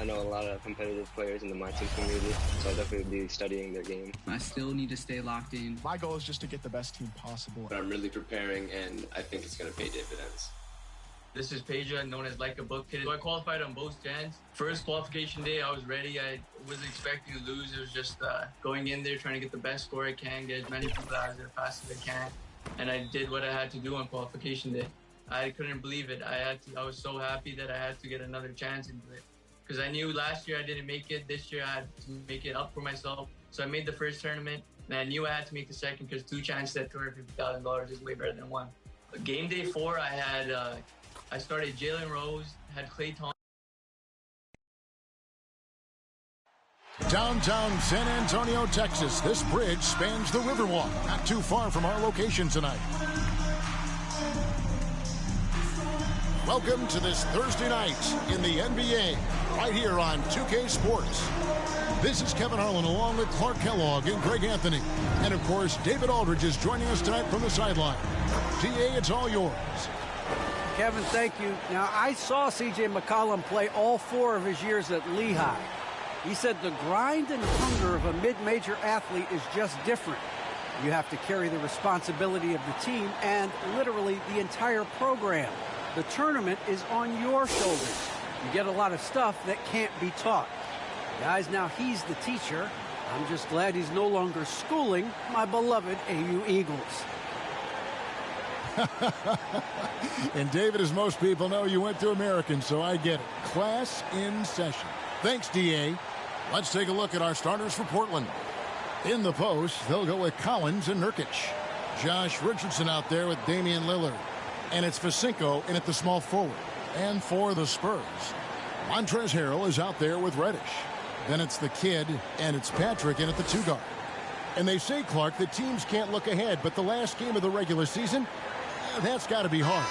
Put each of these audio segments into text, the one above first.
I know a lot of competitive players in the my team community, so I'll definitely be studying their game. I still need to stay locked in. My goal is just to get the best team possible. But I'm really preparing, and I think it's going to pay dividends. This is Peja, known as Like a Book Kid. So I qualified on both ends. First qualification day, I was ready. I wasn't expecting to lose. It was just going in there, trying to get the best score I can, get as many people out there as fast as I can. And I did what I had to do on qualification day. I couldn't believe it. I was so happy that I had to get another chance into it. Because I knew last year I didn't make it. This year I had to make it up for myself. So I made the first tournament, and I knew I had to make the second because 2 chances at $250,000 is way better than 1. Game day 4, I started Jalen Rose, had Klay Thompson. Downtown San Antonio, Texas. This bridge spans the Riverwalk, not too far from our location tonight. Welcome to this Thursday night in the NBA, right here on 2K Sports. This is Kevin Harlan along with Clark Kellogg and Greg Anthony. And, of course, David Aldridge is joining us tonight from the sideline. DA, it's all yours. Kevin, thank you. Now, I saw C.J. McCollum play all 4 of his years at Lehigh. He said the grind and hunger of a mid-major athlete is just different. You have to carry the responsibility of the team and literally the entire program. The tournament is on your shoulders. You get a lot of stuff that can't be taught. Guys, now he's the teacher. I'm just glad he's no longer schooling my beloved AU Eagles. And David, as most people know, you went to American, so I get it. Class in session. Thanks, DA. Let's take a look at our starters for Portland. In the post, they'll go with Collins and Nurkic. Josh Richardson out there with Damian Lillard. And it's Vasinko in at the small forward. And for the Spurs, Montrezl Harrell is out there with Reddish. Then it's the kid, and it's Patrick in at the 2 guard. And they say, Clark, that teams can't look ahead, but the last game of the regular season, that's got to be hard.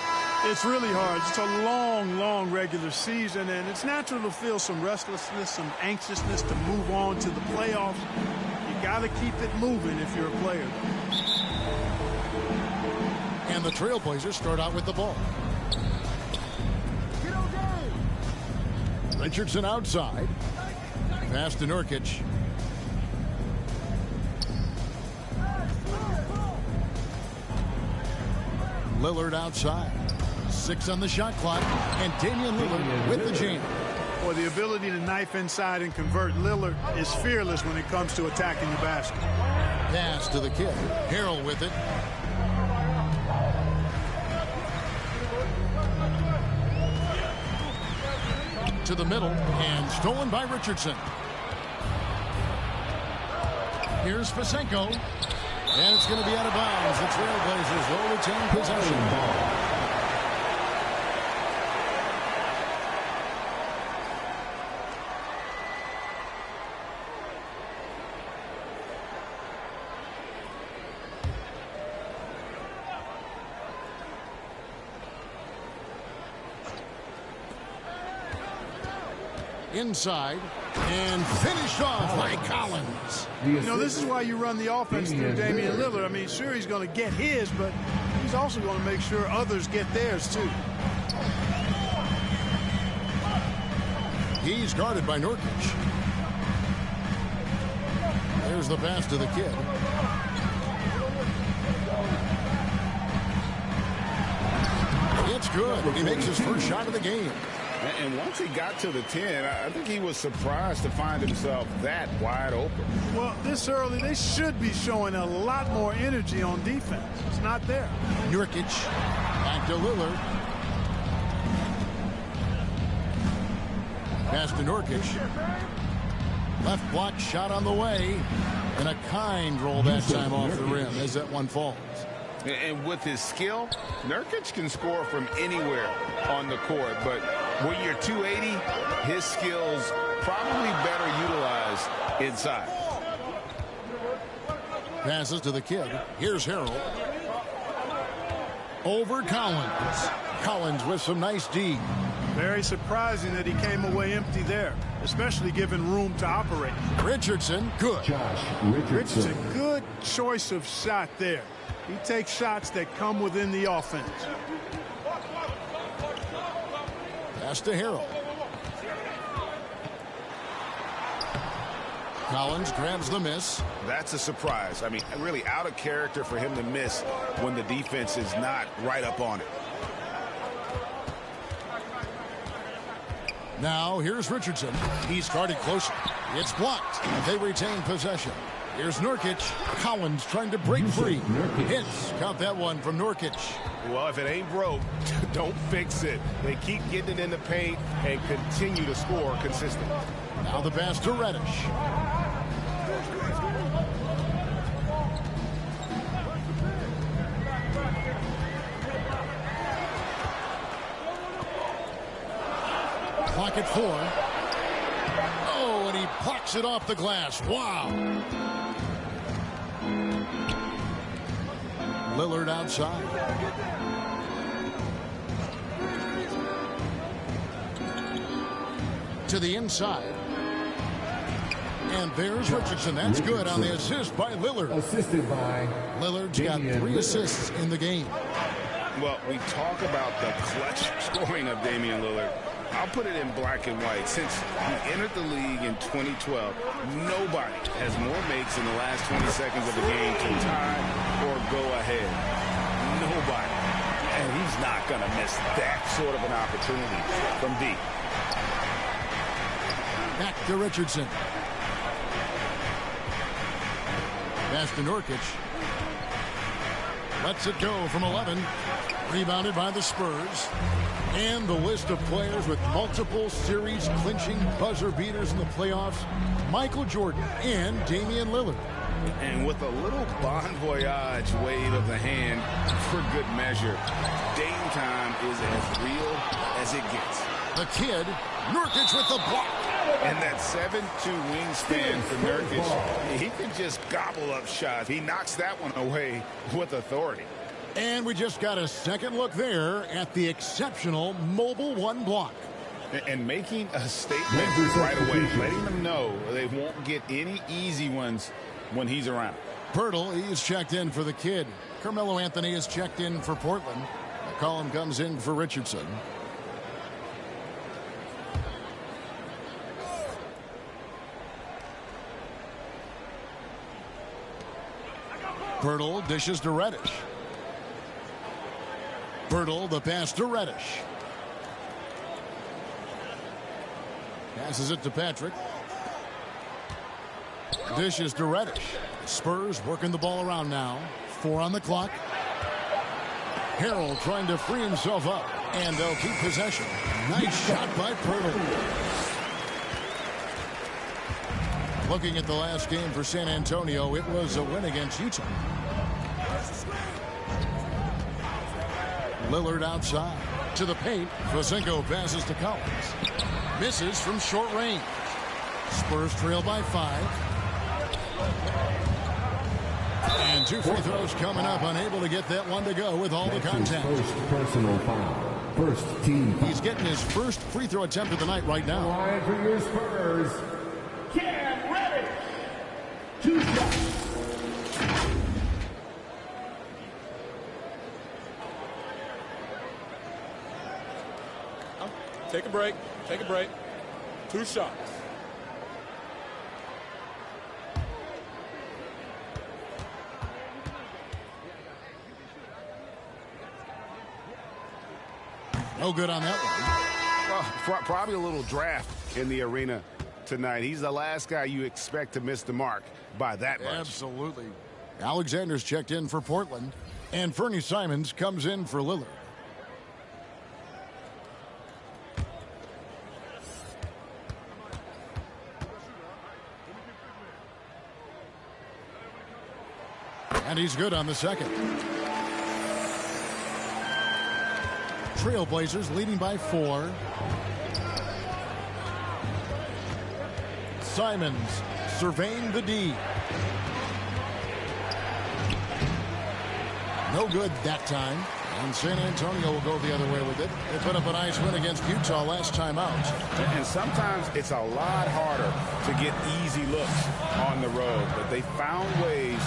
It's really hard. It's a long, long regular season, and it's natural to feel some restlessness, some anxiousness to move on to the playoffs. You got to keep it moving if you're a player. And the Trailblazers start out with the ball. Richardson outside. Pass to Nurkic. Lillard outside. 6 on the shot clock. And Damian Lillard with the jam. Well, the ability to knife inside and convert Lillard is fearless when it comes to attacking the basket. Pass to the kid. Harrell with it. To the middle, and stolen by Richardson. Here's Vasinko, and it's going to be out of bounds. The Trailblazers will retain possession. Inside and finished off by Collins. You know, this is why you run the offense through Damian Lillard. I mean, sure, he's going to get his, but he's also going to make sure others get theirs too. He's guarded by Nurkic. There's the pass to the kid. It's good. He makes his first shot of the game. And once he got to the 10, I think he was surprised to find himself that wide open. Well, this early, they should be showing a lot more energy on defense. It's not there. Nurkic back to Lillard. Pass to Nurkic. Left block shot on the way. And a kind roll that time off the rim as that one falls. And with his skill, Nurkic can score from anywhere on the court. But when you're 280, his skills probably better utilized inside. Passes to the kid. Here's Harrell. Over Collins. Collins with some nice D. Very surprising that he came away empty there, especially given room to operate. Richardson, good. Richardson, good choice of shot there. He takes shots that come within the offense. Pass to Harrell. Collins grabs the miss. That's a surprise. I mean, really out of character for him to miss when the defense is not right up on it. Now here's Richardson. He's guarded closer. It's blocked. They retain possession. Here's Nurkic. Collins trying to break free. Hits. Caught that one from Nurkic. Well, if it ain't broke, don't fix it. They keep getting it in the paint and continue to score consistently. Now the pass to Reddish. Clock at 4. Oh, and he plucks it off the glass. Wow. Lillard outside. To the inside. And there's Richardson. That's good on the assist by Lillard. Assisted by Lillard's got 3 assists in the game. Well, we talk about the clutch scoring of Damian Lillard. I'll put it in black and white. Since he entered the league in 2012, nobody has more makes in the last 20 seconds of the game to tie or go ahead. Nobody. And he's not going to miss that sort of an opportunity from deep. Back to Richardson. Pass to Nurkic. Lets it go from 11. Rebounded by the Spurs. And the list of players with multiple series-clinching buzzer beaters in the playoffs, Michael Jordan and Damian Lillard. And with a little bon voyage wave of the hand for good measure, Dame time is as real as it gets. The kid, Nurkic with the block. And that 7'2" wingspan for Nurkic, he can just gobble up shots. He knocks that one away with authority. And we just got a second look there at the exceptional Mobile One block. And making a statement right away, letting them know they won't get any easy ones when he's around. Pirtle, he's checked in for the kid. Carmelo Anthony is checked in for Portland. McCollum comes in for Richardson. Pirtle dishes to Reddish. Pirtle, the pass to Reddish. Passes it to Patrick. Dishes to Reddish. Spurs working the ball around now. 4 on the clock. Harrell trying to free himself up. And they'll keep possession. Nice shot by Pirtle. Looking at the last game for San Antonio, it was a win against Utah. Lillard outside to the paint. Vasenko passes to Collins. Misses from short range. Spurs trail by 5. And 2 free throws coming up. Unable to get that one to go with all the contact. First personal foul. First team foul. He's getting his first free throw attempt of the night right now. Line for your Spurs. Cam Reddish. 2 shots. Take a break. Take a break. 2 shots. No good on that one. Well, probably a little draft in the arena tonight. He's the last guy you expect to miss the mark by that much. Absolutely. Alexander's checked in for Portland. And Fernie Simons comes in for Lillard. And he's good on the second. Trailblazers leading by 4. Simons surveying the D. No good that time. And San Antonio will go the other way with it. They put up a nice win against Utah last time out. And sometimes it's a lot harder to get easy looks on the road. But they found ways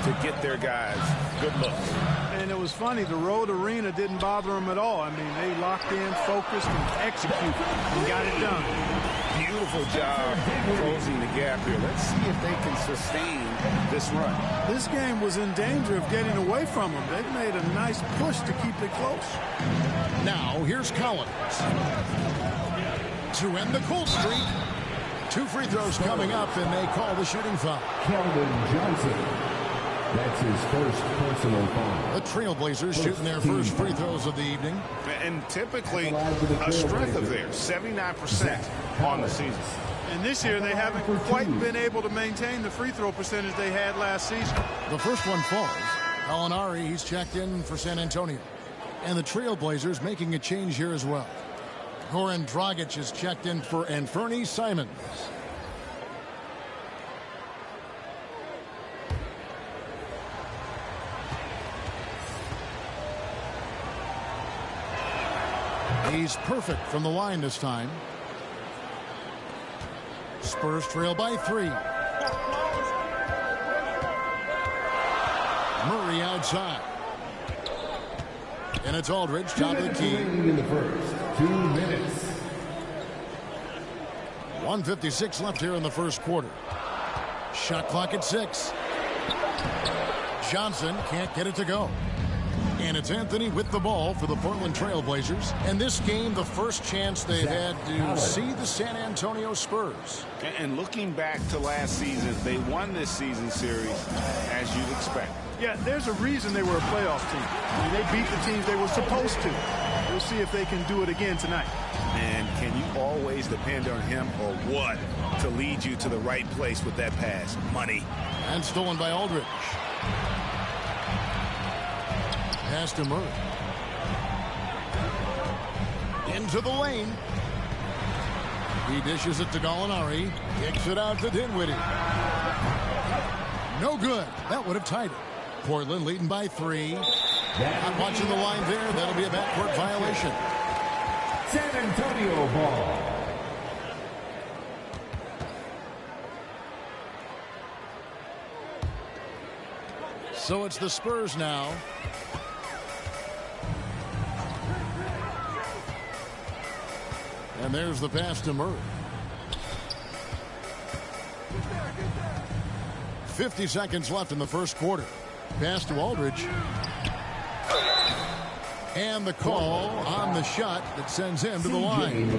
to get their guys good looks. And it was funny, the road arena didn't bother them at all. I mean, they locked in, focused, and executed, and got it done. beautiful job closing the gap here. Let's see if they can sustain this run. This game was in danger of getting away from them. They've made a nice push to keep it close. Now, here's Collins. To end the cool streak. 2 free throws coming up, and they call the shooting foul. Keldon Johnson. That's his first personal foul. The Trailblazers shooting their first free throws of the evening. And typically a strength of theirs, 79% on the season. And this year they haven't quite been able to maintain the free throw percentage they had last season. The first one falls. Gallinari, he's checked in for San Antonio. And the Trailblazers making a change here as well. Goran Dragic is checked in for Anfernee Simons. He's perfect from the line this time. Spurs trail by 3. Murray outside. And it's Aldridge, top of the key. In the first 2 minutes. 1:56 left here in the first quarter. Shot clock at 6. Johnson can't get it to go. And it's Anthony with the ball for the Portland Trailblazers. And this game, the first chance they've had to see the San Antonio Spurs. And looking back to last season, they won this season series as you'd expect. Yeah, there's a reason they were a playoff team. I mean, they beat the teams they were supposed to. We'll see if they can do it again tonight. And can you always depend on him or what to lead you to the right place with that pass? Money. And stolen by Aldridge. Pass to Murray. Into the lane. He dishes it to Gallinari. Kicks it out to Dinwiddie. No good. That would have tied it. Portland leading by 3. Not watching the line there. That'll be a backcourt violation. San Antonio ball. So it's the Spurs now. And there's the pass to Murray. 50 seconds left in the first quarter. Pass to Aldridge. And the call on the shot that sends him to the line.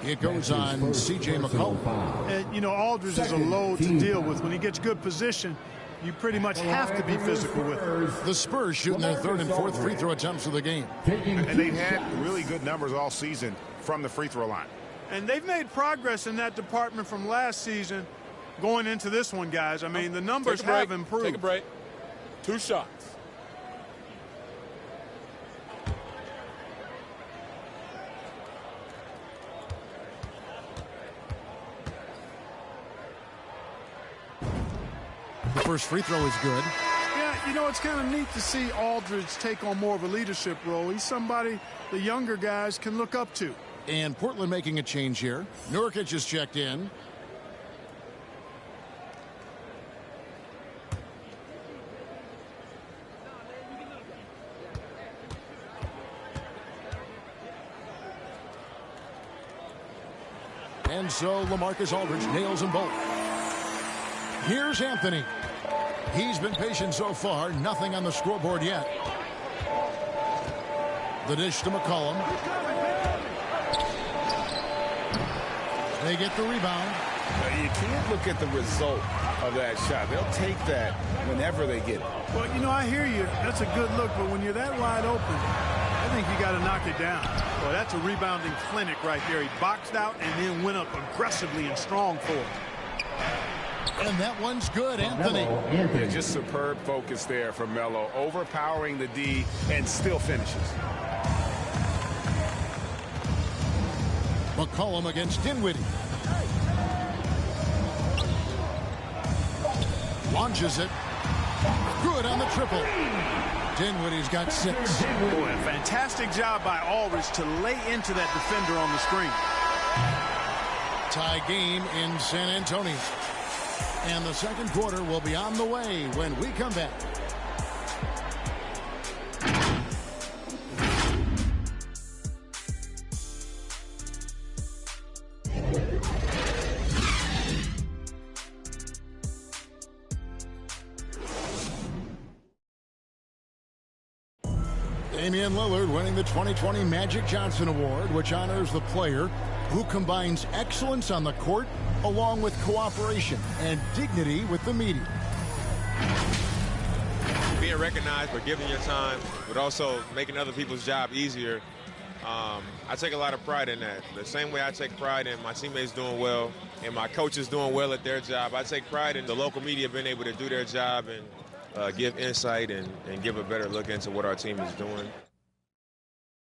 It goes on C.J. McCollum. And, you know, Aldridge is a load to deal with. When he gets good position, you pretty much have to be physical with him. The Spurs shooting their 3rd and 4th free throw attempts of the game. And they've had really good numbers all season from the free throw line. And they've made progress in that department from last season going into this one, guys. I mean, the numbers have improved. Take a break. 2 shots. The first free throw is good. Yeah, you know, it's kind of neat to see Aldridge take on more of a leadership role. He's somebody the younger guys can look up to. And Portland making a change here. Nurkic is checked in. And so LaMarcus Aldridge nails them both. Here's Anthony. He's been patient so far. Nothing on the scoreboard yet. The dish to McCollum. They get the rebound. You can't look at the result of that shot. They'll take that whenever they get it. Well, you know, I hear you. That's a good look, but when you're that wide open, I think you got to knock it down. Well, that's a rebounding clinic right there. He boxed out and then went up aggressively and strong for it. And that one's good, Anthony. Yeah, just superb focus there from Melo, overpowering the D and still finishes. McCollum against Dinwiddie. Launches it. Good on the triple. Dinwiddie's got 6. Boy, a fantastic job by Aldridge to lay into that defender on the screen. Tie game in San Antonio. And the second quarter will be on the way when we come back. Damian Lillard winning the 2020 Magic Johnson Award, which honors the player who combines excellence on the court along with cooperation and dignity with the media. Being recognized for giving your time, but also making other people's job easier. I take a lot of pride in that. The same way I take pride in my teammates doing well and my coaches doing well at their job, I take pride in the local media being able to do their job and give insight and give a better look into what our team is doing.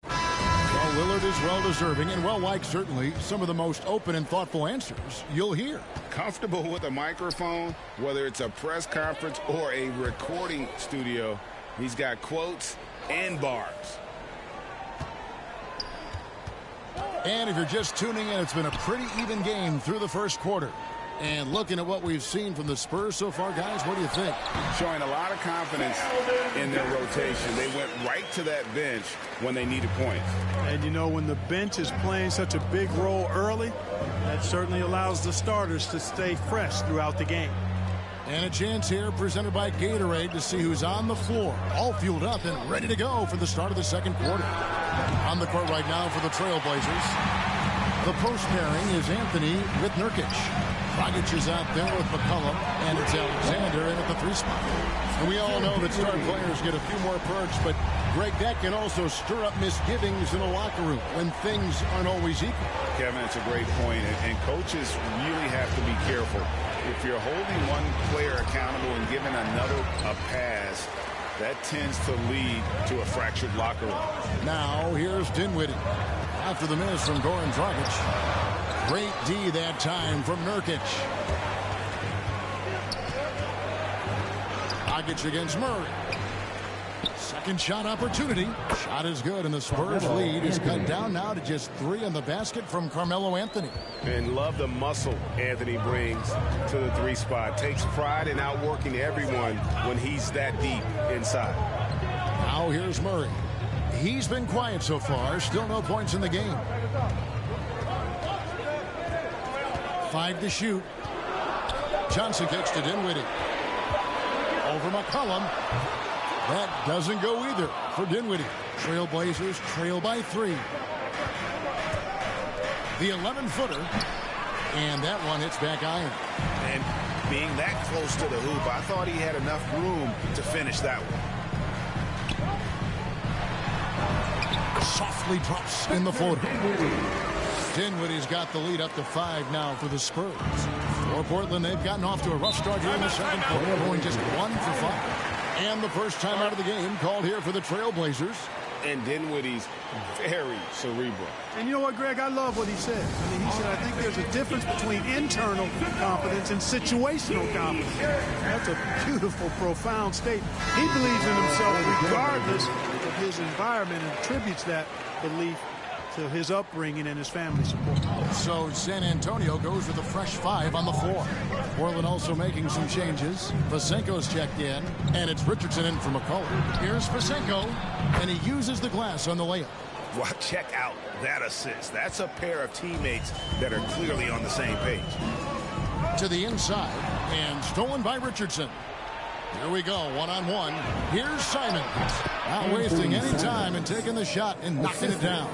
Well, Lillard is well-deserving and well-liked, certainly. Some of the most open and thoughtful answers you'll hear. Comfortable with a microphone, whether it's a press conference or a recording studio. He's got quotes and bars. And if you're just tuning in, it's been a pretty even game through the first quarter. And looking at what we've seen from the Spurs so far, guys, what do you think? Showing a lot of confidence in their rotation. They went right to that bench when they needed points. And, you know, when the bench is playing such a big role early, that certainly allows the starters to stay fresh throughout the game. And a chance here presented by Gatorade to see who's on the floor, all fueled up and ready to go for the start of the second quarter. On the court right now for the Trailblazers, the post pairing is Anthony with Nurkic. Dragic is out there with McCollum, and it's Alexander in at the 3 spot. And we all know that star players get a few more perks, but Greg, that can also stir up misgivings in a locker room when things aren't always equal. Kevin, it's a great point, and coaches really have to be careful. If you're holding one player accountable and giving another a pass, that tends to lead to a fractured locker room. Now, here's Dinwiddie. After the miss from Goran Dragic. Great D that time from Nurkic. Dragic against Murray. Second shot opportunity. Shot is good, and the Spurs lead is cut down now to just 3 in the basket from Carmelo Anthony. And love the muscle Anthony brings to the 3 spot. Takes pride in outworking everyone when he's that deep inside. Now here's Murray. He's been quiet so far. Still no points in the game. 5 to shoot. Johnson kicks to Dinwiddie. Over McCollum. That doesn't go either for Dinwiddie. Trailblazers trail by 3. The 11-footer. And that one hits back iron. And being that close to the hoop, I thought he had enough room to finish that one. Softly drops in the floater. Dinwiddie's got the lead up to 5 now for the Spurs. For Portland, they've gotten off to a rough start here in the second quarter, going just 1 for 5. And the first time out of the game called here for the Trailblazers. And Dinwiddie's very cerebral. And you know what, Greg? I love what he said. I mean, he said, I think there's a difference between internal confidence and situational confidence. That's a beautiful, profound statement. He believes in himself regardless of his environment and attributes that belief to his upbringing and his family support. So San Antonio goes with a fresh 5 on the floor. Portland also making some changes. Vasenko's checked in, and it's Richardson in for McCollum. Here's Vasenko, and he uses the glass on the layup. Well, check out that assist. That's a pair of teammates that are clearly on the same page. To the inside, and stolen by Richardson. Here we go, one-on-one. Here's Simon. Not wasting any time and taking the shot and knocking it down.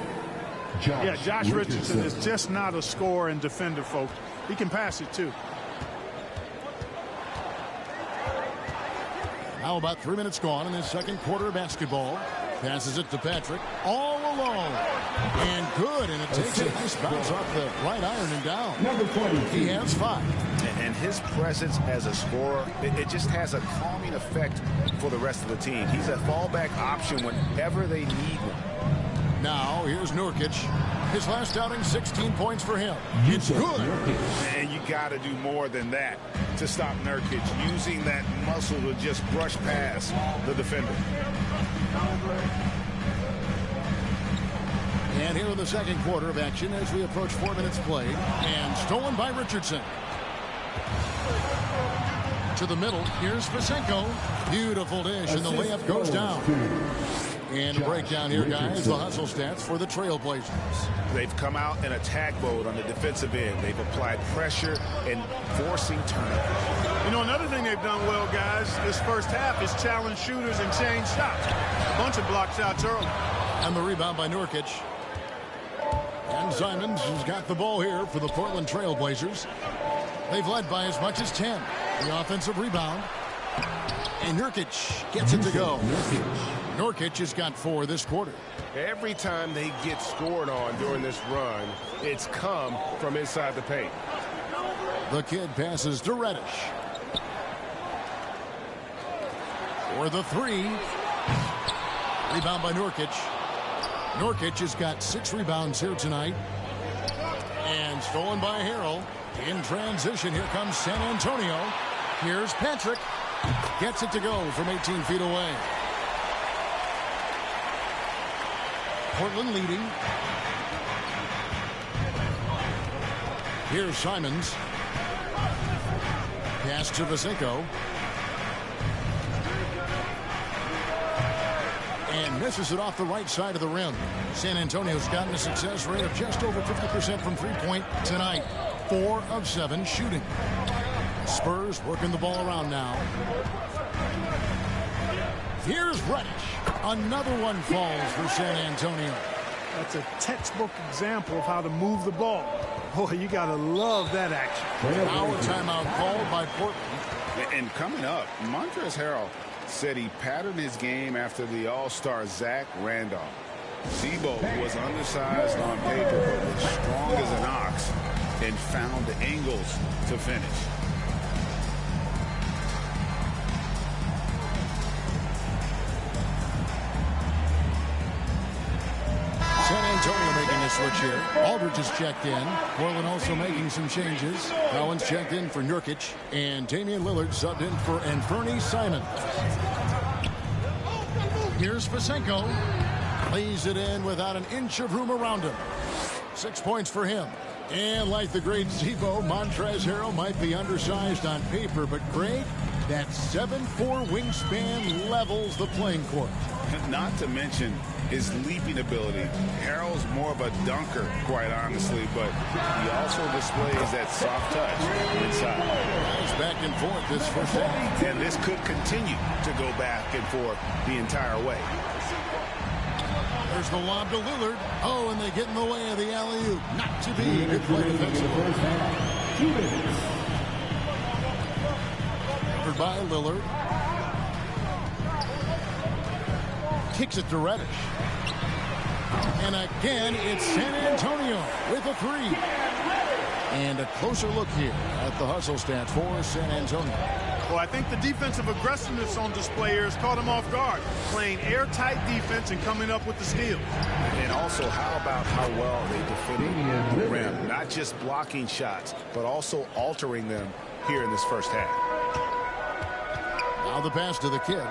Josh Richardson is just not a scorer and defender, folks. He can pass it, too. Now about 3 minutes gone in the second quarter of basketball. Passes it to Patrick. All alone. And good, and it takes a nice bounce off the right iron and down. He has 5. And his presence as a scorer, it just has a calming effect for the rest of the team. He's a fallback option whenever they need one. Now, here's Nurkic. His last outing, 16 points for him. It's good. And you got to do more than that to stop Nurkic, using that muscle to just brush past the defender. And here in the second quarter of action as we approach 4 minutes played. And stolen by Richardson. To the middle. Here's Vasenko. Beautiful dish, and the layup goes down. And a breakdown here, guys, the hustle stats for the Trailblazers. They've come out in attack mode on the defensive end. They've applied pressure and forcing turnovers. You know, another thing they've done well, guys, this first half is challenge shooters and change shots. A bunch of block shots early. And the rebound by Nurkic. And Simons has got the ball here for the Portland Trailblazers. They've led by as much as 10. The offensive rebound. And Nurkic gets it to go. Nurkic has got 4 this quarter. Every time they get scored on during this run, it's come from inside the paint. The kid passes to Reddish. For the 3. Rebound by Nurkic. Nurkic has got 6 rebounds here tonight. And stolen by Harrell. In transition, here comes San Antonio. Here's Patrick. Gets it to go from 18 feet away. Portland leading. Here's Simons. Pass to Vasinko. And misses it off the right side of the rim. San Antonio's gotten a success rate of just over 50% from three-point tonight. 4 of 7 shooting. Spurs working the ball around now. Here's Reddish. Another one falls for San Antonio. That's a textbook example of how to move the ball. Boy, you got to love that action. Now a timeout called by Portland. And coming up, Montrezl Harrell said he patterned his game after the All-Star Zach Randolph. Zebo was undersized on paper, but was strong as an ox and found the angles to finish. San Antonio making a switch here. Aldridge is checked in. Portland also making some changes. Collins checked in for Nurkic. And Damian Lillard subbed in for Anthony Simons. Here's Vasinko. Lays it in without an inch of room around him. 6 points for him. And like the great Zebo, Montrezl Harrell might be undersized on paper, but Greg, that 7'4" wingspan levels the playing court. Not to mention his leaping ability. Harrell's more of a dunker, quite honestly, but he also displays that soft touch inside. It's back and forth this first half. And this could continue to go back and forth the entire way. There's the lob to Lillard. Oh, and they get in the way of the alley-oop. Not to be. Good play defensively. Covered by Lillard. Kicks it to Reddish. And again, it's San Antonio with a 3. And a closer look here at the hustle stats for San Antonio. Well, I think the defensive aggressiveness on display here has caught him off guard. Playing airtight defense and coming up with the steal. And also, how about how well they defended the rim? Not just blocking shots, but also altering them here in this first half. Now the pass to the kid.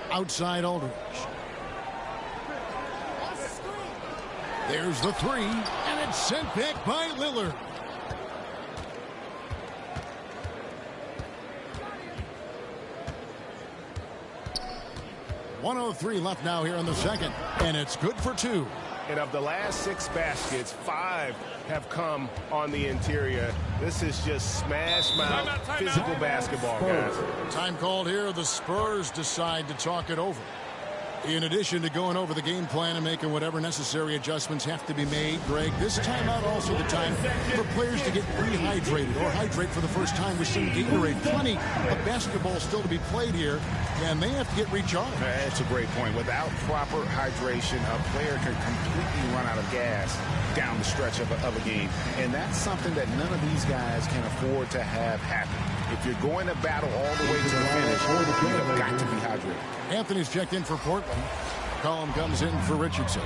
Outside Aldridge. There's the 3, and it's sent back by Lillard. .103 left now here in the second, and it's good for 2. And of the last 6 baskets, 5 have come on the interior. This is just smash mouth physical basketball, guys. Time called here. The Spurs decide to talk it over. In addition to going over the game plan and making whatever necessary adjustments have to be made, Greg, this timeout also the time for players to get rehydrated or hydrate for the first time with some Gatorade. Plenty of basketball still to be played here, and they have to get recharged. That's a great point. Without proper hydration, a player can completely run out of gas down the stretch of a game, and that's something that none of these guys can afford to have happen. If you're going to battle all the way to the finish, you've got to be hydrated. Anthony's checked in for Portland. Collum comes in for Richardson.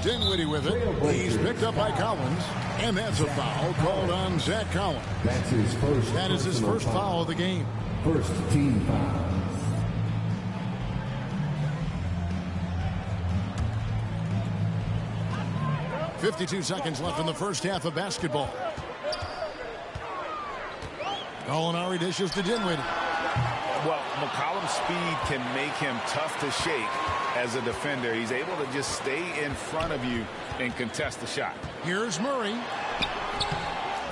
Dinwiddie with it. He's picked up by Collins. And that's a foul called on Zach Collins. That's his first. That is his first foul of the game. First team foul. .52 seconds left in the first half of basketball. Gallinari dishes to Dinwiddie. Well, McCollum's speed can make him tough to shake as a defender. He's able to just stay in front of you and contest the shot. Here's Murray.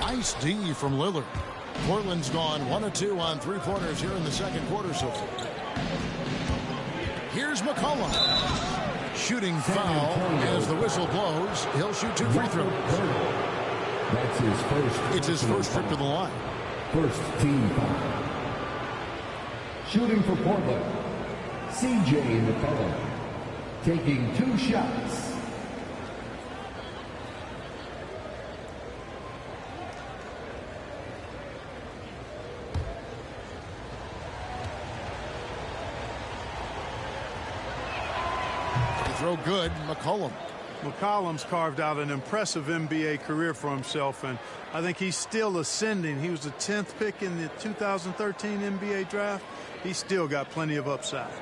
Nice D from Lillard. Portland's gone 1 of 2 on three-pointers here in the second quarter so far. Here's McCollum. Shooting foul as the whistle blows. He'll shoot 2 free throws. That's his first. It's his first trip to the line. First team foul. Shooting for Portland, CJ McCollum, taking 2 shots. Throw good, McCollum. McCollum's carved out an impressive NBA career for himself, and I think he's still ascending. He was the 10th pick in the 2013 NBA draft. He's still got plenty of upside.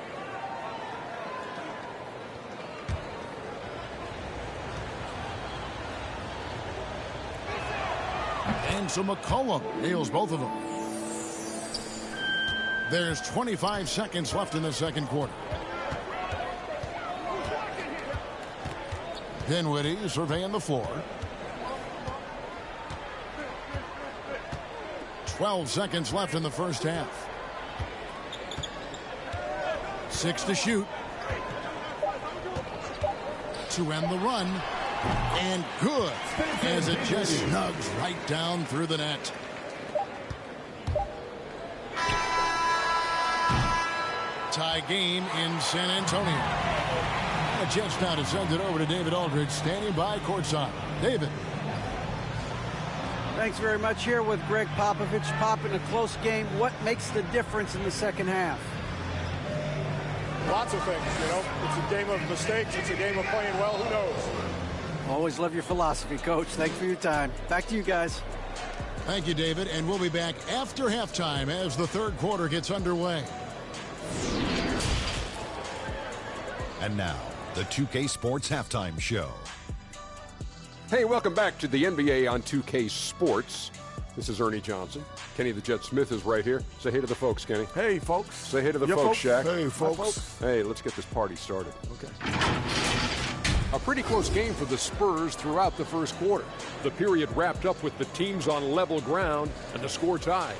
And so McCollum nails both of them. There's 25 seconds left in the second quarter. Dinwiddie surveying the floor. 12 seconds left in the first half. 6 to shoot. To end the run. And good. As it just snugs right down through the net. Tie game in San Antonio. A chance now to send it over to David Aldridge, standing by courtside. David. Thanks very much. Here with Greg Popovich. Pop, in a close game, what makes the difference in the second half? Lots of things, you know. It's a game of mistakes. It's a game of playing well. Who knows? Always love your philosophy, Coach. Thanks for your time. Back to you guys. Thank you, David. And we'll be back after halftime as the third quarter gets underway. And now, the 2K Sports Halftime Show. Hey, welcome back to the NBA on 2K Sports. This is Ernie Johnson. Kenny the Jet Smith is right here. Say hey to the folks, Kenny. Hey, folks. Say hey to the folks, Shaq. Hey, folks. Hey, let's get this party started. Okay. A pretty close game for the Spurs throughout the first quarter. The period wrapped up with the teams on level ground and the score tied.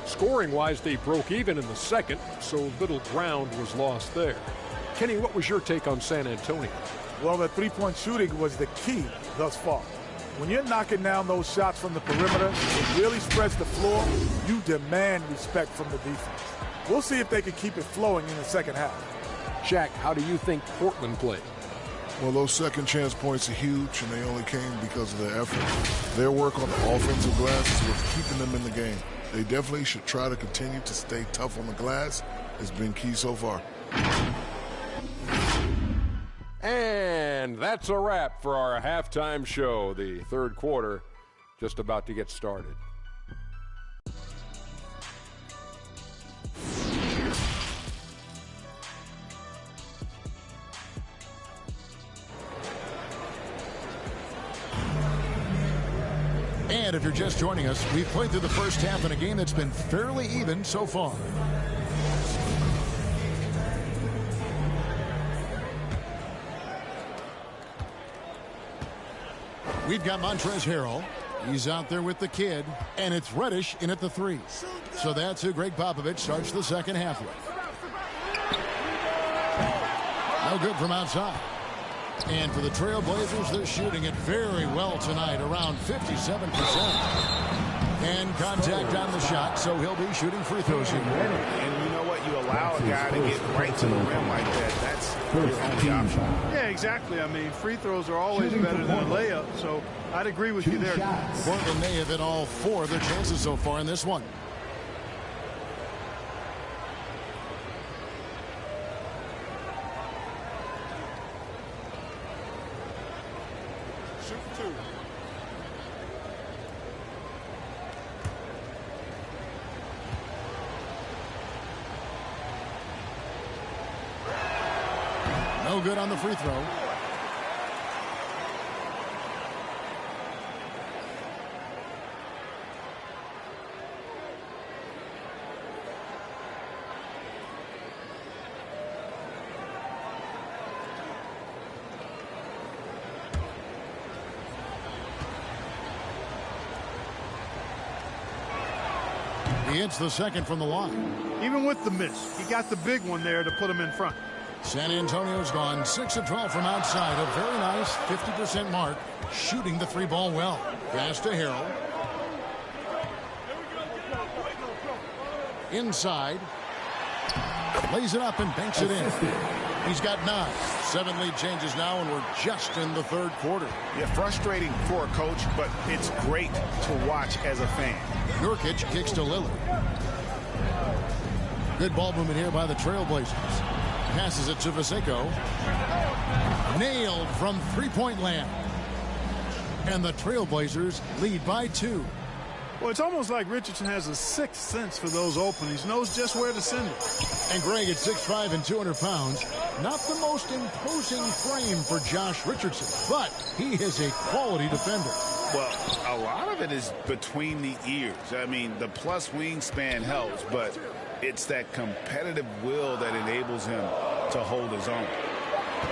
Scoring-wise, they broke even in the second, so little ground was lost there. Kenny, what was your take on San Antonio? Well, the three-point shooting was the key thus far. When you're knocking down those shots from the perimeter, it really spreads the floor. You demand respect from the defense. We'll see if they can keep it flowing in the second half. Shaq, how do you think Portland played? Well, those second chance points are huge, and they only came because of their effort. Their work on the offensive glass was keeping them in the game. They definitely should try to continue to stay tough on the glass. It's been key so far. And that's a wrap for our halftime show. The third quarter just about to get started. And if you're just joining us, we've played through the first half in a game that's been fairly even so far. We've got Montrezl Harrell. He's out there with the kid. And it's Reddish in at the 3. So that's who Greg Popovich starts the second half with. No good from outside. And for the Trail Blazers, they're shooting it very well tonight, around 57%. And contact on the shot, so he'll be shooting free throws here. And you know what? You allow a guy to get right to the rim like that. That's your only option. Yeah, exactly. I mean, free throws are always better than a layup, so I'd agree with you there. Portland may have hit all 4 of their chances so far in this one. No good on the free throw. He hits the second from the line. Even with the miss, he got the big one there to put him in front. San Antonio's gone 6 of 12 from outside. A very nice 50% mark, shooting the three ball well. Pass to Harrell. Inside. Lays it up and banks it in. He's got 9. 7 lead changes now, and we're just in the third quarter. Yeah, frustrating for a coach, but it's great to watch as a fan. Nurkic kicks to Lillard. Good ball movement here by the Trailblazers. Passes it to Vaseko. Nailed from three-point land. And the Trailblazers lead by 2. Well, it's almost like Richardson has a sixth sense for those openings. Knows just where to send it. And Greg at 6'5" and 200 pounds. Not the most imposing frame for Josh Richardson, but he is a quality defender. Well, a lot of it is between the ears. I mean, the plus wingspan helps, but it's that competitive will that enables him to hold his own.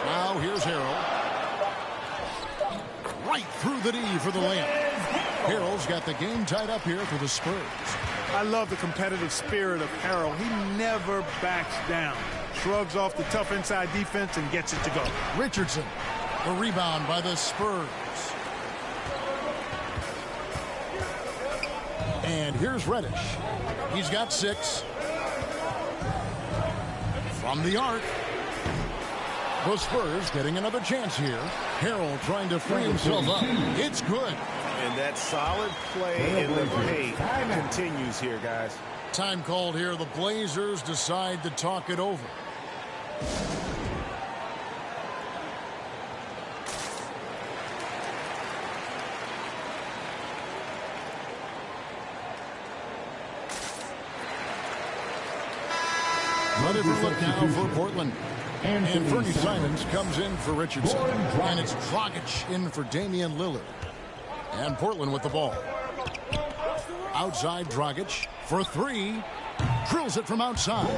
Now here's Harrell. Right through the D for the layup. Harrell's got the game tied up here for the Spurs. I love the competitive spirit of Harrell. He never backs down. Shrugs off the tough inside defense and gets it to go. Richardson, the rebound by the Spurs. And here's Reddish. He's got 6. From the arc. The Spurs getting another chance here. Harrell trying to free himself up. It's good. And that solid play in the paint continues here, guys. Time called here. The Blazers decide to talk it over. Another look now for Portland. And Fernie Simons comes in for Richardson. And it's Dragic in for Damian Lillard. And Portland with the ball. Outside Dragic for 3. Drills it from outside.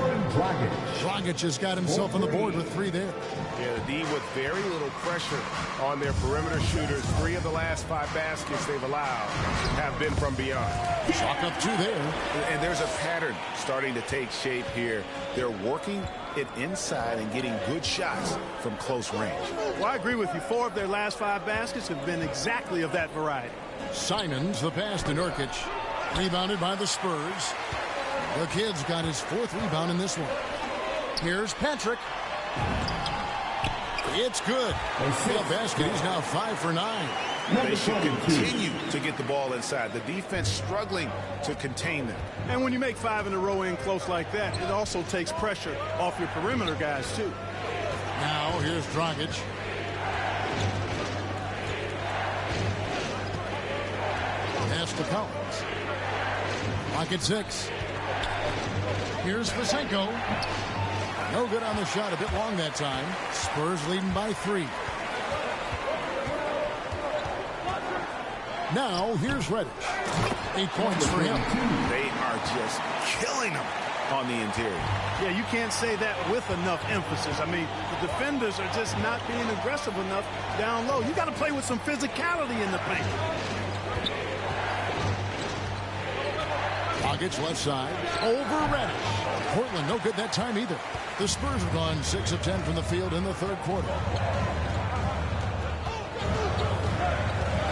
Dragic has got himself on the board with 3 there. Yeah, the D with very little pressure on their perimeter shooters. 3 of the last 5 baskets they've allowed have been from beyond. Chalk up 2 there. And there's a pattern starting to take shape here. They're working it inside and getting good shots from close range. Well, I agree with you. 4 of their last 5 baskets have been exactly of that variety. Simons, the pass to Nurkic. Rebounded by the Spurs. The kid's got his 4th rebound in this one. Here's Patrick. It's good. The basket, he's now 5 for 9. They should continue to get the ball inside. The defense struggling to contain them. And when you make 5 in a row in close like that, it also takes pressure off your perimeter guys, too. Now, here's Dragic. Pass to Collins. Lock at 6. Here's Vaseko. No good on the shot. A bit long that time. Spurs leading by 3. Now, here's Reddish. 8 points for him. They are just killing them on the interior. Yeah, you can't say that with enough emphasis. I mean, the defenders are just not being aggressive enough down low. You got to play with some physicality in the paint. Dragic left side. Over Reddish. Portland no good that time either. The Spurs have gone 6 of 10 from the field in the third quarter.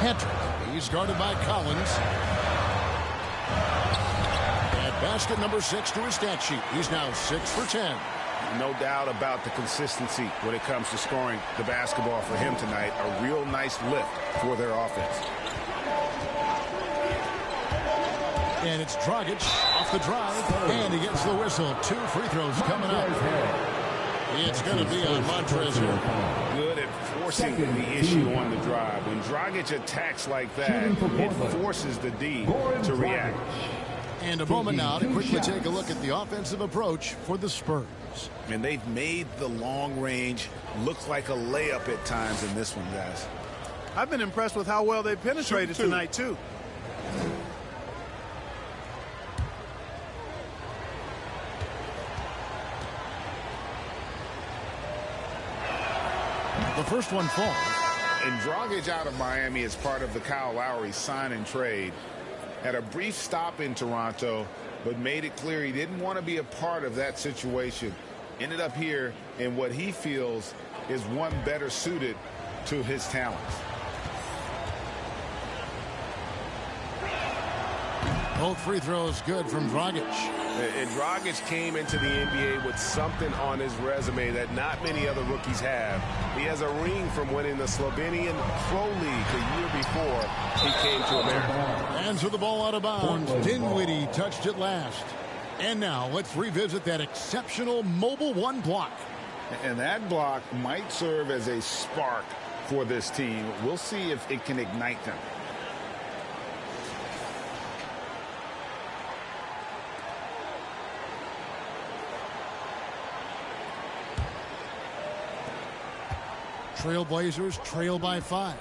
Patrick. He's guarded by Collins. And basket number 6 to his stat sheet. He's now 6 for 10. No doubt about the consistency when it comes to scoring the basketball for him tonight. A real nice lift for their offense. And it's Dragic off the drive. And he gets the whistle. 2 free throws coming up. It's going to be on Montrez here. Good at forcing the issue on the drive. When Dragic attacks like that, it forces the D to react. And a moment now to quickly take a look at the offensive approach for the Spurs. And they've made the long range look like a layup at times in this one, guys. I've been impressed with how well they penetrated tonight, too. The first one falls. And Dragic out of Miami is part of the Kyle Lowry sign and trade. had a brief stop in Toronto, but made it clear he didn't want to be a part of that situation. Ended up here in what he feels is one better suited to his talents. Both free throws good from Dragic. And Dragic came into the NBA with something on his resume that not many other rookies have. He has a ring from winning the Slovenian Pro League the year before he came to America. Answer the ball out of bounds. Dinwiddie touched it last. And now let's revisit that exceptional Mobile One block. And that block might serve as a spark for this team. We'll see if it can ignite them. Trailblazers trail by 5.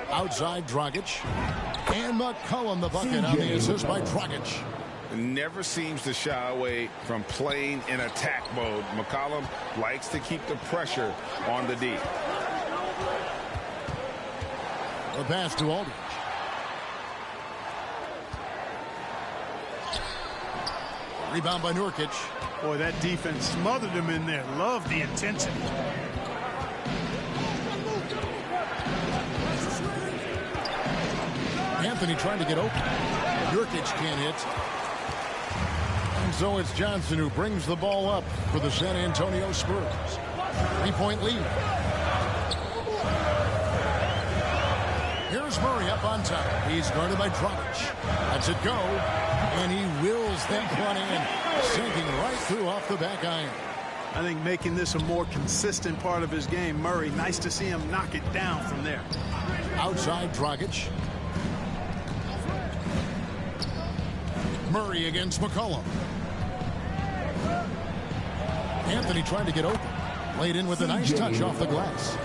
Outside Dragic. And McCollum the bucket on the assist by Dragic. Never seems to shy away from playing in attack mode. McCollum likes to keep the pressure on the D. The pass to Aldridge. Rebound by Nurkic. Boy, that defense smothered him in there. Love the intensity. Anthony trying to get open. Nurkic can't hit. And so it's Johnson who brings the ball up for the San Antonio Spurs. 3-point lead. Here's Murray up on top. He's guarded by Dragic. Lets it go. And he wills that one in, sinking right through off the back iron. I think making this a more consistent part of his game. Murray, nice to see him knock it down from there. Outside Dragic. Murray against McCollum. Anthony trying to get open. Laid in with a nice touch off the glass.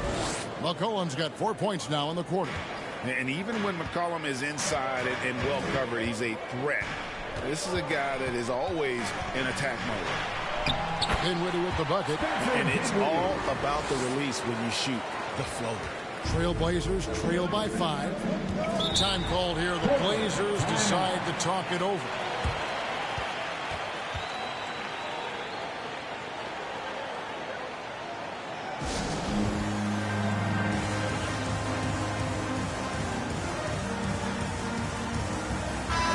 McCollum's got 4 points now in the quarter. And even when McCollum is inside and well covered, he's a threat. This is a guy that is always in attack mode. Dinwiddie with the bucket. And it's all about the release when you shoot the floater. Trailblazers trail by 5. Time called here. The Blazers decide to talk it over.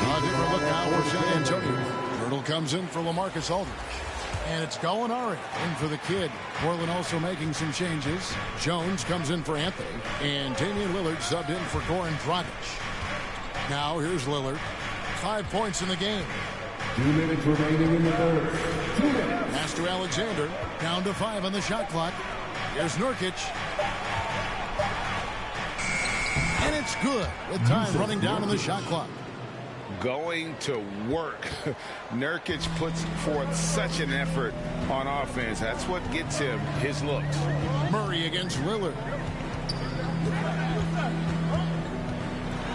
A different look now for San Antonio. Turtle comes in for LaMarcus Aldridge. And it's Gallinari in for the kid. Portland also making some changes. Jones comes in for Anthony. And Damian Lillard subbed in for Goran Dragic. Now here's Lillard. 5 points in the game. 2 minutes remaining in the third. 2 minutes. Pass to Alexander. Down to 5 on the shot clock. Here's Nurkic. And it's good with time running down on the shot clock. Going to work. Nurkic puts forth such an effort on offense. That's what gets him his looks. Murray against Lillard.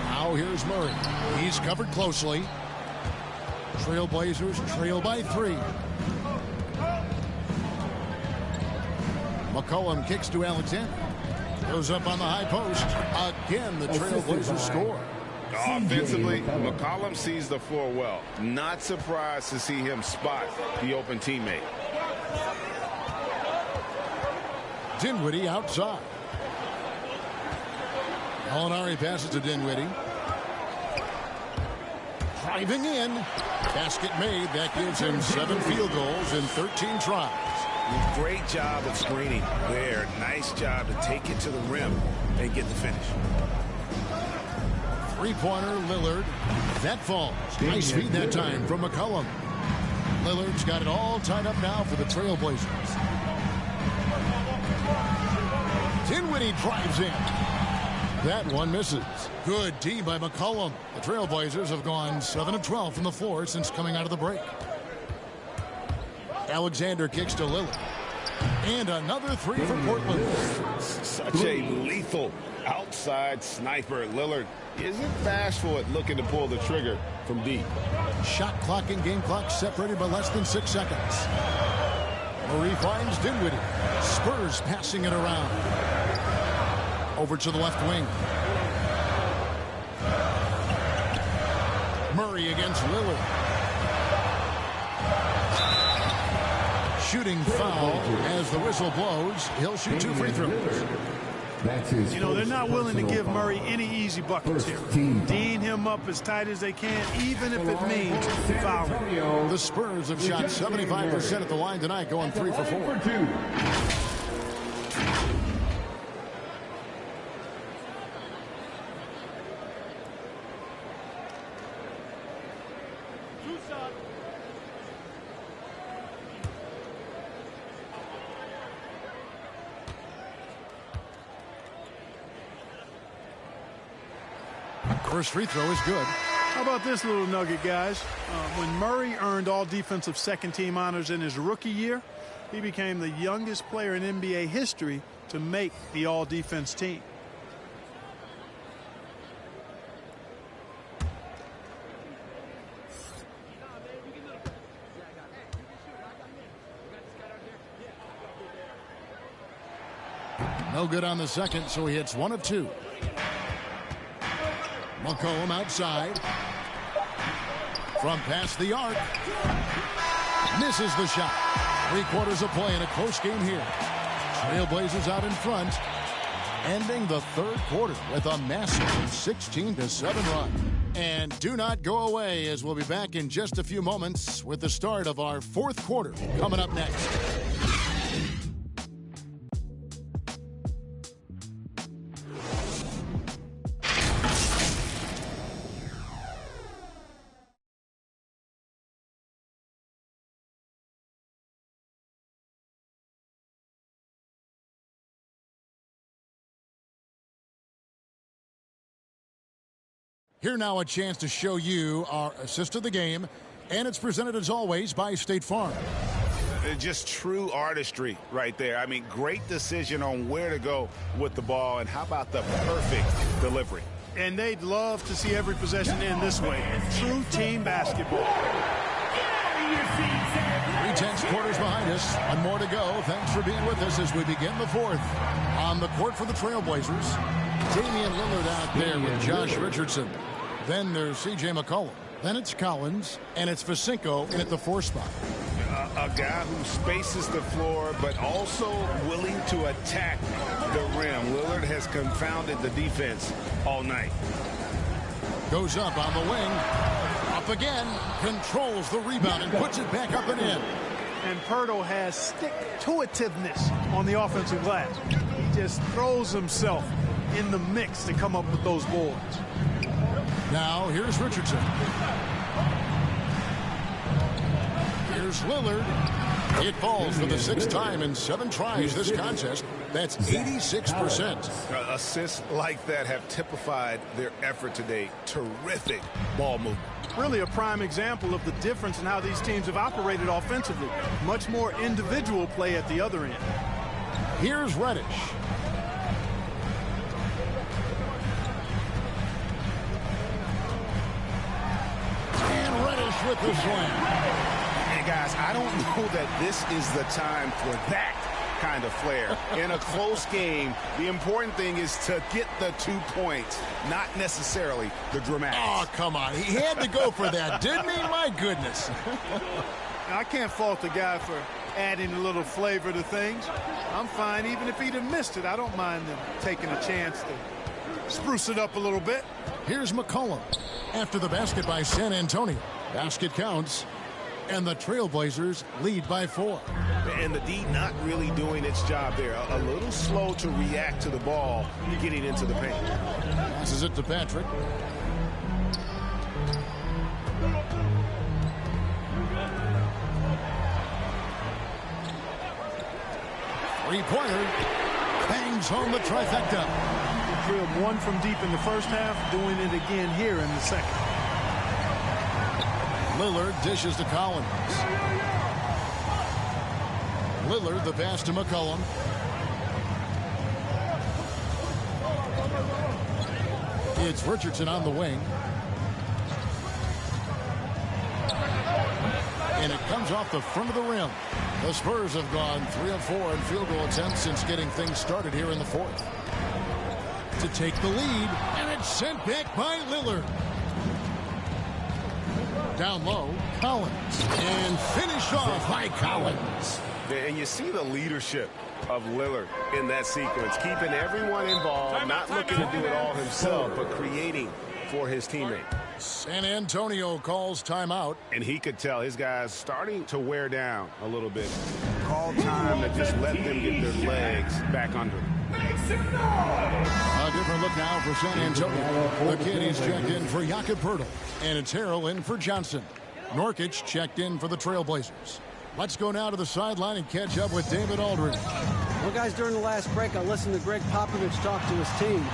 Now here's Murray. He's covered closely. Trailblazers trail by 3. McCollum kicks to Alexander. Goes up on the high post. Again, the Trailblazers score. Offensively, McCollum sees the floor well. Not surprised to see him spot the open teammate. Dinwiddie outside. Gallinari passes to Dinwiddie. Driving in. Basket made. That gives him 7 field goals in 13 tries. Great job of screening there. Nice job to take it to the rim and get the finish. 3-pointer, Lillard. That falls. Nice feed that time from McCollum. Lillard's got it all tied up now for the Trailblazers. Dinwiddie drives in. That one misses. Good D by McCollum. The Trailblazers have gone 7 of 12 from the floor since coming out of the break. Alexander kicks to Lillard. And another 3 for Portland. Such a lethal outside sniper. Lillard isn't bashful at looking to pull the trigger from deep. Shot clock and game clock separated by less than 6 seconds. Murray finds Dinwiddie. Spurs passing it around. Over to the left wing. Murray against Lillard. Shooting foul as the whistle blows. He'll shoot 2 free throws. You know, they're not willing to give Murray any easy buckets here. D'ing him up as tight as they can, even if it means fouling. The Spurs have shot 75% at the line tonight, going 3 for 4. First free throw is good. How about this little nugget, guys? When Murray earned all defensive second-team honors in his rookie year, he became the youngest player in NBA history to make the all-defense team. No good on the second, so he hits 1 of 2. McCollum outside. From past the arc. Misses the shot. 3/4 of play in a close game here. Trail Blazers out in front. Ending the third quarter with a massive 16-7 run. And do not go away, as we'll be back in just a few moments with the start of our fourth quarter coming up next. Here now a chance to show you our assist of the game, and it's presented as always by State Farm. Just true artistry right there. I mean, great decision on where to go with the ball, and how about the perfect delivery? And they'd love to see every possession end this way. True team basketball. 3 quarters behind us. 1 more to go. Thanks for being with us as we begin the fourth. On the court for the Trailblazers, Damian Lillard out there with Josh Richardson. Then there's C.J. McCollum. Then it's Collins, and it's Vasinko in at the 4 spot. A guy who spaces the floor, but also willing to attack the rim. Lillard has confounded the defense all night. Goes up on the wing. Up again. Controls the rebound and puts it back up and in. And Pirtle has stick-to-itiveness on the offensive glass. He just throws himself in the mix to come up with those boards. Now here's Richardson. Here's Lillard. It falls for the 6th time in 7 tries this contest. That's 86%. Assists like that have typified their effort today. Terrific ball movement. Really a prime example of the difference in how these teams have operated offensively. Much more individual play at the other end. Here's Reddish. And Reddish with the slam. Hey, guys, I don't know that this is the time for that kind of flair. In a close game, the important thing is to get the 2 points, not necessarily the dramatics. Oh, come on. He had to go for that, didn't he? My goodness. I can't fault the guy for adding a little flavor to things. I'm fine even if he'd have missed it. I don't mind them taking a chance to spruce it up a little bit. Here's McCollum after the basket by San Antonio. Basket counts. And the Trailblazers lead by 4. And the D not really doing its job there. A little slow to react to the ball getting into the paint. Passes it to Patrick. Three-pointer. Bangs home the trifecta. Drilled 1 from deep in the first half, doing it again here in the second. Lillard dishes to Collins. Lillard the pass to McCollum. It's Richardson on the wing. And it comes off the front of the rim. The Spurs have gone 3 of 4 in field goal attempts since getting things started here in the fourth. To take the lead, and it's sent back by Lillard. Down low, Collins. And finished off by Collins. And you see the leadership of Lillard in that sequence, keeping everyone involved, not looking to do it all himself, but creating for his teammate. San Antonio calls timeout. And he could tell his guys starting to wear down a little bit. Call time to just let them get their legs back under them. A different look now for San Antonio. The kid is checked in for Jakob Poeltl. And it's Harrell in for Johnson. Nurkic checked in for the Trailblazers. Let's go now to the sideline and catch up with David Aldridge. Well, guys, during the last break, I listened to Greg Popovich talk to his team.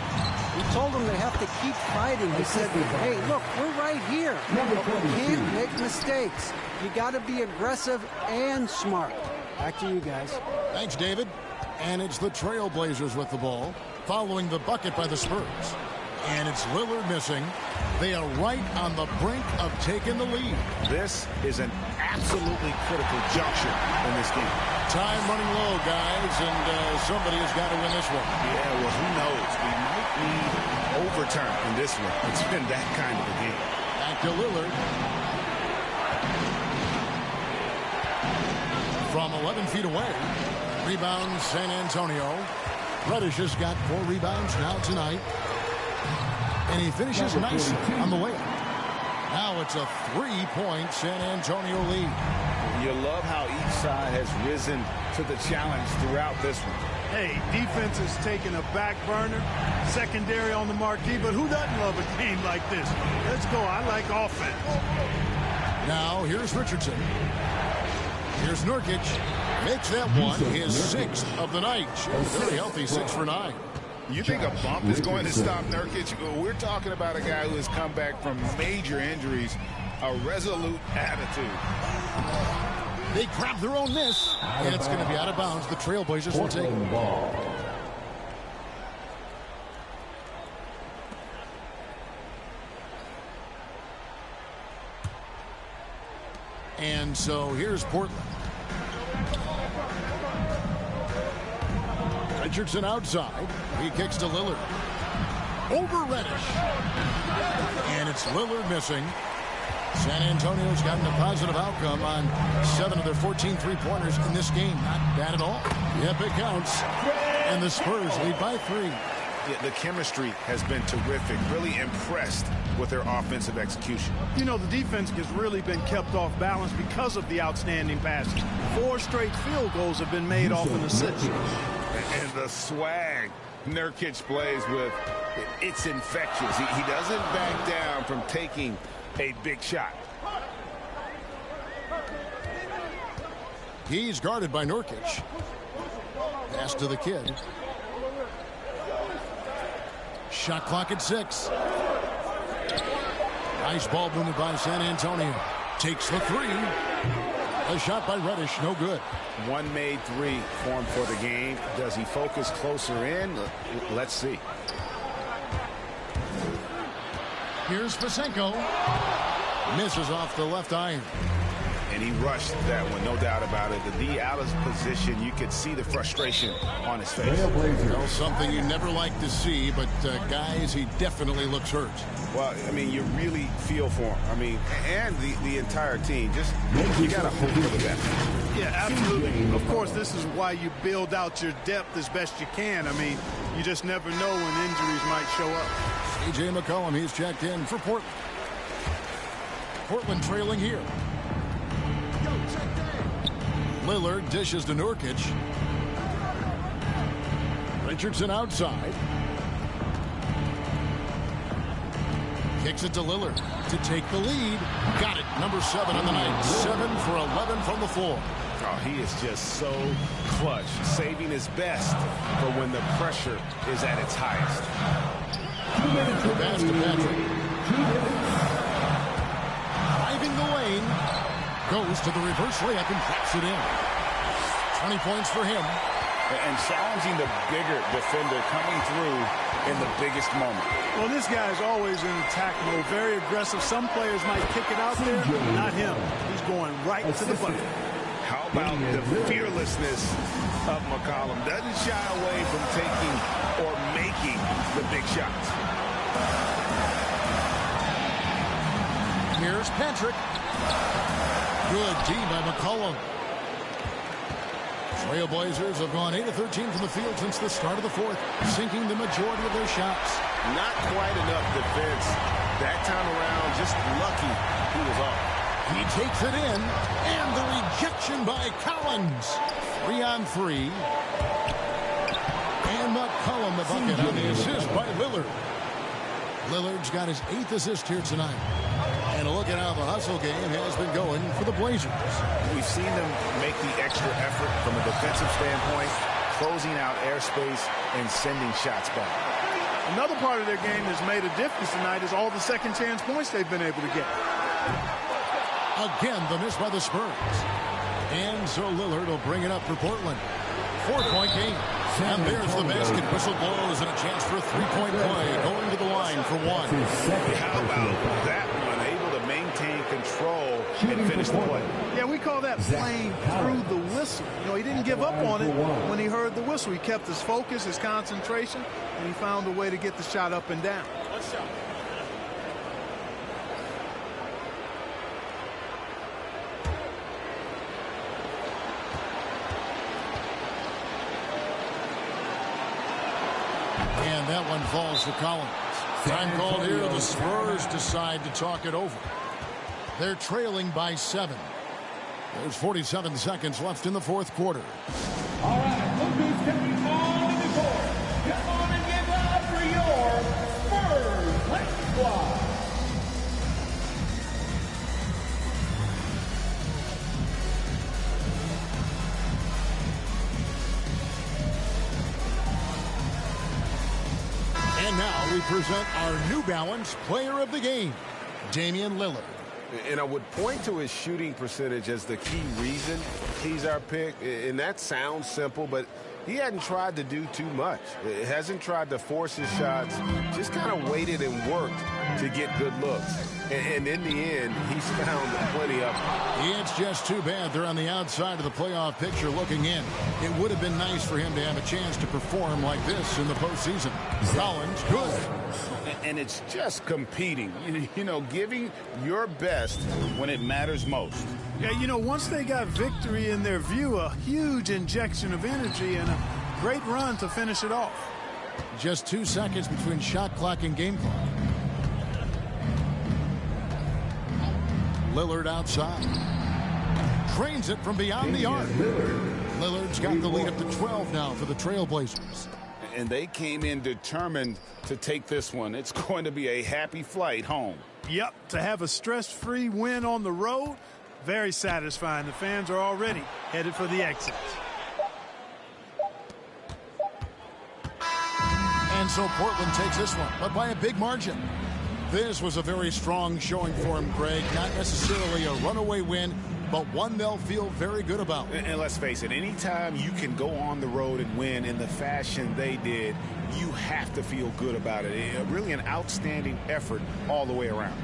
He told them they have to keep fighting. He said, hey, look, we're right here. But we can't make mistakes. You got to be aggressive and smart. Back to you guys. Thanks, David. And it's the Trailblazers with the ball, following the bucket by the Spurs. And it's Lillard missing. They are right on the brink of taking the lead. This is an absolutely critical juncture in this game. Time running low, guys, and somebody has got to win this one. Yeah, well, who knows? We might need overtime in this one. It's been that kind of a game. Back to Lillard. From 11 feet away. Rebound, San Antonio. Reddish has got 4 rebounds now tonight. And he finishes nicely on the way. Now it's a 3-point San Antonio lead. You love how each side has risen to the challenge throughout this one. Hey, defense is taking a back burner, secondary on the marquee, but who doesn't love a game like this? Let's go. I like offense. Now here's Richardson. Here's Nurkic. Makes that one his 6th of the night. Very healthy, 6 for 9. You think a bump is going to stop Nurkic? We're talking about a guy who has come back from major injuries, a resolute attitude. They grab their own miss, and it's going to be out of bounds. The Trailblazers will take the ball. And so here's Portland. Richardson outside. He kicks to Lillard. Over Reddish. And it's Lillard missing. San Antonio's gotten a positive outcome on 7 of their 14 three-pointers in this game. Not bad at all. Yep, it counts. And the Spurs lead by 3. Yeah, the chemistry has been terrific. Really impressed with their offensive execution. You know, the defense has really been kept off balance because of the outstanding passes. 4 straight field goals have been made off an assist. And the swag Nurkic plays with, it's infectious. He doesn't back down from taking a big shot. He's guarded by Nurkic. Pass to the kid. Shot clock at 6. Nice ball movement by San Antonio. Takes the 3. A shot by Reddish, no good. One made 3 formed for the game. Does he focus closer in? Let's see. Here's Pasenko. Misses off the left iron. And he rushed that one, no doubt about it. The D out of position, you could see the frustration on his face. Well, something you never like to see, but guys, he definitely looks hurt. Well, I mean, you really feel for him. I mean, and the entire team. Just, you got to hope for the best. Yeah, absolutely. Of course, this is why you build out your depth as best you can. I mean, you just never know when injuries might show up. C.J. McCollum, he's checked in for Portland. Portland trailing here. Lillard dishes to Nurkic. Richardson outside. Kicks it to Lillard to take the lead. Got it. Number 7 on the night. 7 for 11 from the floor. Oh, he is just so clutch, saving his best for when the pressure is at its highest. Pass to Patrick. Driving the lane. Goes to the reverse layup and drops it in. 20 points for him. And challenging the bigger defender coming through in the biggest moment. Well, this guy is always in attack mode, very aggressive. Some players might kick it out there, not him. He's going right to the bucket. How about the fearlessness of McCollum? Doesn't shy away from taking or making the big shots. Here's Patrick. Good D by McCollum. Trail Blazers have gone 8 of 13 from the field since the start of the fourth, sinking the majority of their shots. Not quite enough defense that time around. Just lucky he was off. He takes it in, and the rejection by Collins. 3-on-3. And McCollum the bucket on the assist by Lillard. Lillard's got his 8th assist here tonight. And look at how the hustle game has been going for the Blazers. We've seen them make the extra effort from a defensive standpoint, closing out airspace and sending shots back. Another part of their game that's made a difference tonight is all the second chance points they've been able to get. Again, the miss by the Spurs. And so Lillard will bring it up for Portland. 4-point game. And there's the basket. Whistle blows and a chance for a 3-point play. Going to the line for one. How about that one? Able to maintain control and finish the play. Yeah, we call that playing through the whistle. You know, he didn't give up on it when he heard the whistle. He kept his focus, his concentration, and he found a way to get the shot up and down. One shot. And that one falls to Collins. Time called here. The Spurs decide to talk it over. They're trailing by 7. There's 47 seconds left in the fourth quarter. All right, look who's coming on the court. Come on and give up for your Spurs. Let's fly. And now we present our New Balance Player of the Game, Damian Lillard. And I would point to his shooting percentage as the key reason he's our pick. And that sounds simple, but he hadn't tried to do too much. He hasn't tried to force his shots, just kind of waited and worked to get good looks. And in the end, he's found plenty of them. It's just too bad they're on the outside of the playoff picture looking in. It would have been nice for him to have a chance to perform like this in the postseason. Collins, good. And it's just competing, you know, giving your best when it matters most. Yeah, you know, once they got victory in their view, a huge injection of energy and a great run to finish it off. Just 2 seconds between shot clock and game clock. Lillard outside. Trains it from beyond the arc. Lillard's got the lead up to 12 now for the Trail Blazers. And they came in determined to take this one. It's going to be a happy flight home. Yep, to have a stress-free win on the road, very satisfying. The fans are already headed for the exit. And so Portland takes this one, but by a big margin. This was a very strong showing for him, Greg. Not necessarily a runaway win, but one they'll feel very good about. And let's face it, anytime you can go on the road and win in the fashion they did, you have to feel good about it. Really an outstanding effort all the way around.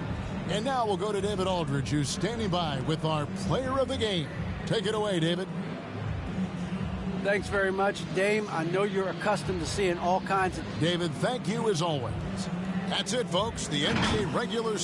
And now we'll go to David Aldridge, who's standing by with our player of the game. Take it away, David. Thanks very much, Dame. I know you're accustomed to seeing all kinds of... David, thank you as always. That's it, folks. The NBA regular...